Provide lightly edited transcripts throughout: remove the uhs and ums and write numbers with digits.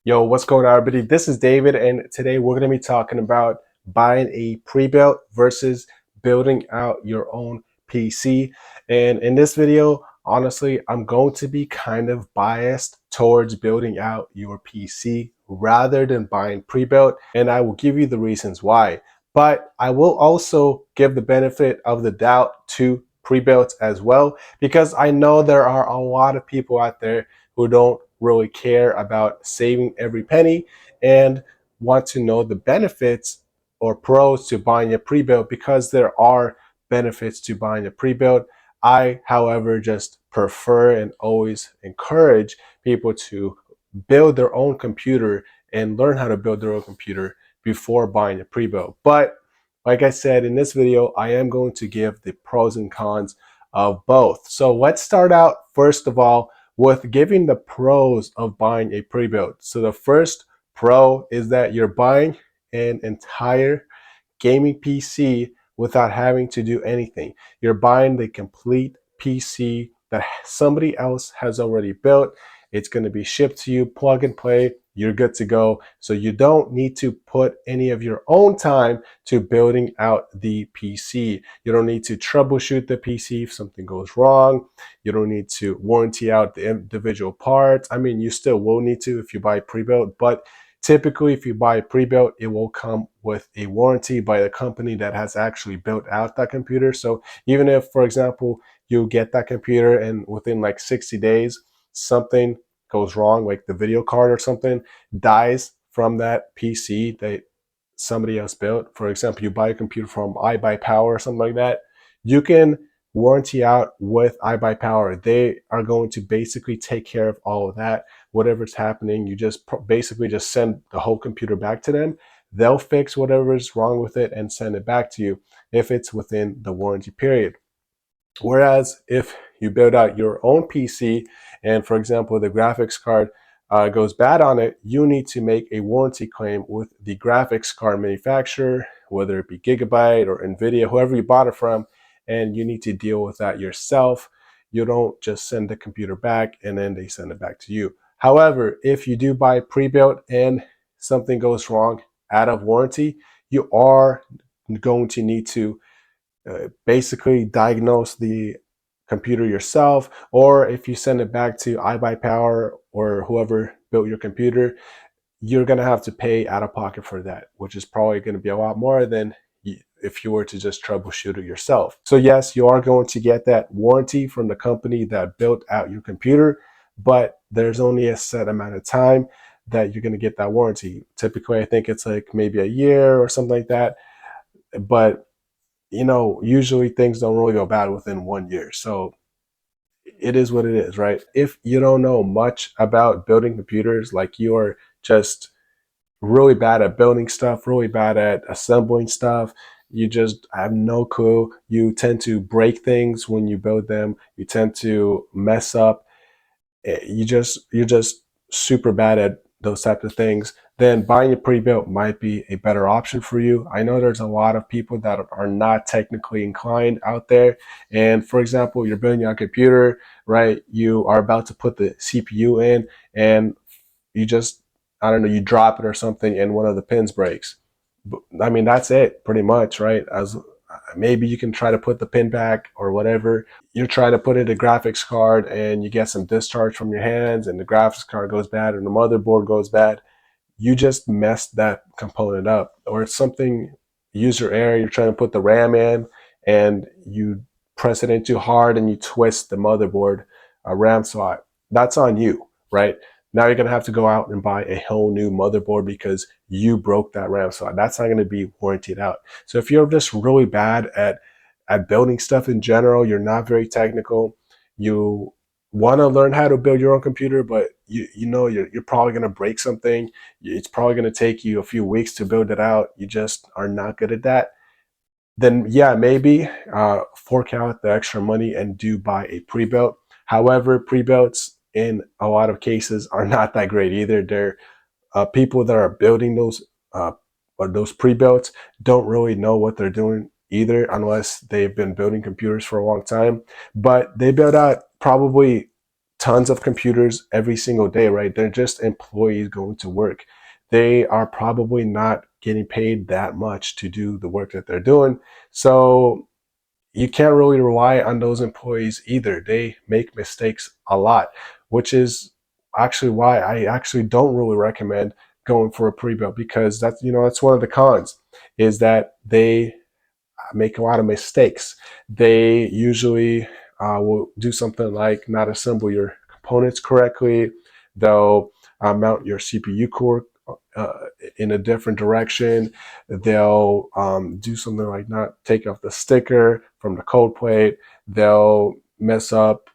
Yo, what's going on, everybody? This is David, and today we're going to be talking about buying a pre-built versus building out your own PC. And in this video, honestly, I'm going to be kind of biased towards building out your PC rather than buying pre-built, and I will give you the reasons why. But I will also give the benefit of the doubt to pre-built as well, because I know there are a lot of people out there who don't really care about saving every penny and want to know the benefits or pros to buying a pre-built, because there are benefits to buying a pre-built. I, however, just prefer and always encourage people to build their own computer and learn how to build their own computer before buying a pre-built. But like I said, in this video, I am going to give the pros and cons of both. So let's start out, first of all, with giving the pros of buying a pre-built. So the first pro is that you're buying an entire gaming PC without having to do anything. You're buying the complete PC that somebody else has already built. It's going to be shipped to you, plug and play. You're good to go. So you don't need to put any of your own time to building out the PC. You don't need to troubleshoot the PC if something goes wrong. You don't need to warranty out the individual parts. I mean, you still will need to if you buy pre-built, but typically if you buy pre-built, it will come with a warranty by the company that has actually built out that computer. So even if, for example, you get that computer and within like 60 days, something goes wrong, like the video card or something dies from that PC that somebody else built. For example, you buy a computer from iBuyPower or something like that, you can warranty out with iBuyPower. They are going to basically take care of all of that. Whatever's happening, you just basically just send the whole computer back to them. They'll fix whatever's wrong with it and send it back to you if it's within the warranty period. Whereas if you build out your own PC and, for example, the graphics card goes bad on it, you need to make a warranty claim with the graphics card manufacturer, whether it be Gigabyte or NVIDIA, whoever you bought it from, and you need to deal with that yourself. You don't just send the computer back and then they send it back to you. However, if you do buy pre-built and something goes wrong out of warranty, you are going to need to basically diagnose the computer yourself, or if you send it back to iBuyPower or whoever built your computer, you're going to have to pay out of pocket for that, which is probably going to be a lot more than if you were to just troubleshoot it yourself. So yes, you are going to get that warranty from the company that built out your computer, but there's only a set amount of time that you're going to get that warranty. Typically, I think it's like maybe a year or something like that, but you know, usually things don't really go bad within 1 year. So it is what it is, right? If you don't know much about building computers, like you're just really bad at building stuff, really bad at assembling stuff, you just have no clue. You tend to break things when you build them. You tend to mess up. You're just super bad at those types of things, then buying a pre-built might be a better option for you. I know there's a lot of people that are not technically inclined out there. And for example, you're building your computer, right? You are about to put the CPU in and you just, I don't know, you drop it or something and one of the pins breaks. I mean, that's it pretty much, right? As maybe you can try to put the pin back or whatever. You're trying to put in a graphics card and you get some discharge from your hands and the graphics card goes bad and the motherboard goes bad. You just messed that component up. Or it's something, user error, you're trying to put the RAM in and you press it in too hard and you twist the motherboard RAM slot. That's on you, right? Now you're going to have to go out and buy a whole new motherboard because you broke that RAM slot. That's not going to be warranted out. So if you're just really bad at building stuff in general, you're not very technical, you want to learn how to build your own computer, but you know you're probably going to break something. It's probably going to take you a few weeks to build it out. You just are not good at that. Then yeah, maybe fork out the extra money and do buy a pre-built. However, pre-builts in a lot of cases are not that great either. They're people that are building those pre-builts don't really know what they're doing either, unless they've been building computers for a long time. But they build out probably tons of computers every single day, right? They're just employees going to work. They are probably not getting paid that much to do the work that they're doing. So you can't really rely on those employees either. They make mistakes a lot, which is actually why I actually don't really recommend going for a pre-built, because that's, that's one of the cons, is that they make a lot of mistakes. They usually will do something like not assemble your components correctly. They'll mount your CPU core uh, in a different direction. They'll do something like not take off the sticker from the cold plate. They'll mess up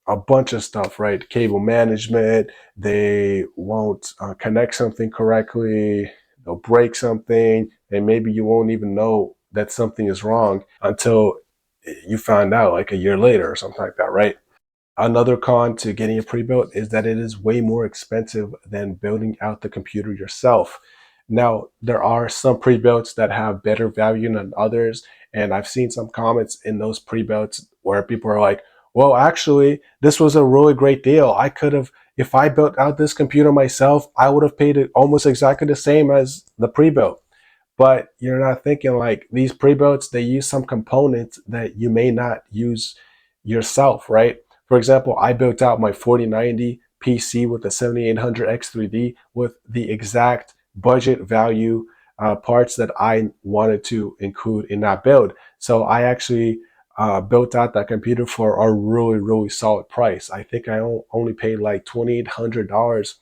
a bunch of stuff, right? Cable management. They won't connect something correctly. They'll break something, and maybe you won't even know that something is wrong until you find out like a year later or something like that, right? Another con to getting a pre-built is that it is way more expensive than building out the computer yourself. Now, there are some pre-builts that have better value than others, and I've seen some comments in those pre-builts where people are like, well, actually, this was a really great deal. I could have, if I built out this computer myself, I would have paid it almost exactly the same as the pre-built. But you're not thinking like these pre-builts, they use some components that you may not use yourself, right? For example, I built out my 4090 PC with the 7800 X3D with the exact budget value parts that I wanted to include in that build. So I actually built out that computer for a really, really solid price. I think I only paid like $2,800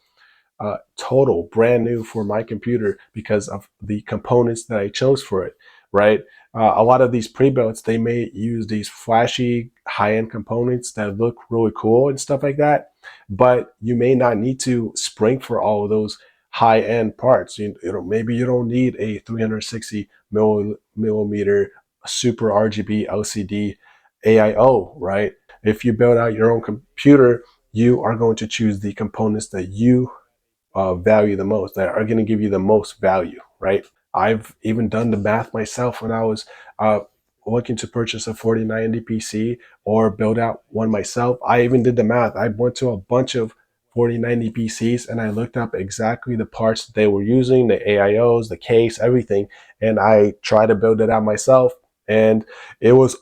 total, brand new, for my computer because of the components that I chose for it, right? A lot of these pre-builts, they may use these flashy high-end components that look really cool and stuff like that, but you may not need to spring for all of those high-end parts. Maybe you don't need a 360 millimeter super RGB LCD AIO, right? If you build out your own computer, you are going to choose the components that you value the most, that are going to give you the most value, right? I've even done the math myself when I was looking to purchase a 4090 PC or build out one myself. I even did the math. I went to a bunch of 4090 PCs and I looked up exactly the parts that they were using, the AIOs, the case, everything, and I tried to build it out myself. And it was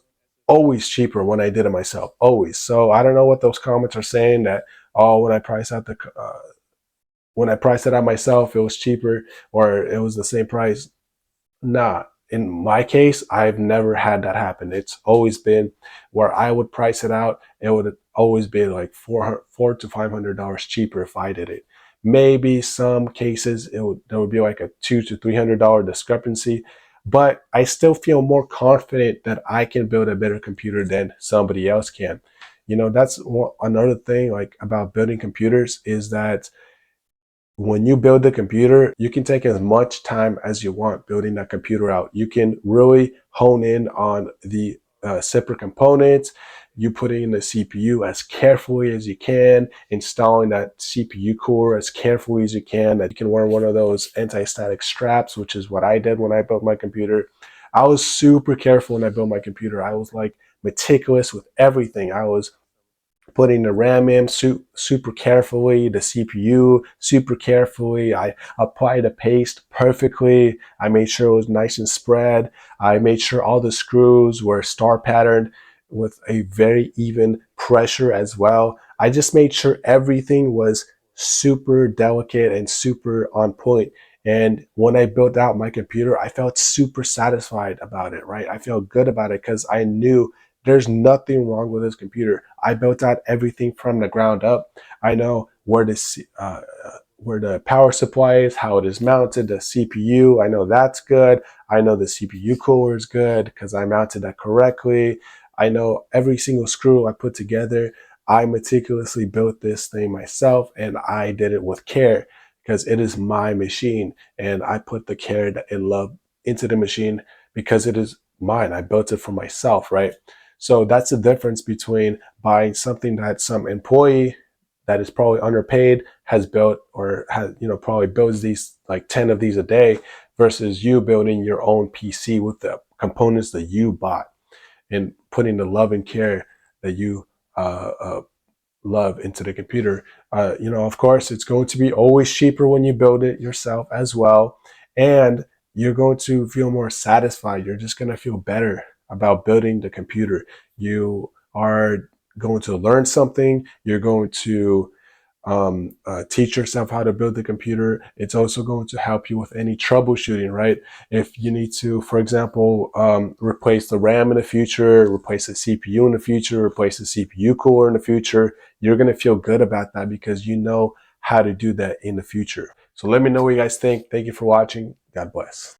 always cheaper when I did it myself, always. So I don't know what those comments are saying, that, oh, when I priced it out myself, it was cheaper or it was the same price. Nah, in my case, I've never had that happen. It's always been where I would price it out, it would always be like $400 to $500 cheaper if I did it. Maybe some cases there would be like a $200 to $300 discrepancy, but I still feel more confident that I can build a better computer than somebody else can. That's another thing like about building computers, is that when you build the computer, you can take as much time as you want building that computer out. You can really hone in on the separate components. You put in the CPU as carefully as you can, installing that CPU core as carefully as you can, that you can wear one of those anti-static straps, which is what I did when I built my computer. I was super careful when I built my computer. I was like meticulous with everything. I was putting the RAM in super carefully, the CPU super carefully. I applied the paste perfectly. I made sure it was nice and spread. I made sure all the screws were star patterned with a very even pressure as well. I just made sure everything was super delicate and super on point. And when I built out my computer, I felt super satisfied about it, right? I felt good about it because I knew there's nothing wrong with this computer. I built out everything from the ground up. I know where the power supply is, how it is mounted, the CPU. I know that's good. I know the CPU cooler is good because I mounted that correctly. I know every single screw I put together. I meticulously built this thing myself, and I did it with care because it is my machine, and I put the care and love into the machine because it is mine. I built it for myself, right? So that's the difference between buying something that some employee that is probably underpaid has built, or has, probably builds these like 10 of these a day, versus you building your own PC with the components that you bought and putting the love and care that you love into the computer. You know, of course, it's going to be always cheaper when you build it yourself as well. And you're going to feel more satisfied. You're just going to feel better about building the computer. You are going to learn something. You're going to teach yourself how to build the computer. It's also going to help you with any troubleshooting, right? If you need to, for example, replace the RAM in the future, replace the CPU in the future, replace the CPU cooler in the future, you're going to feel good about that because you know how to do that in the future. So let me know what you guys think. Thank you for watching. God bless.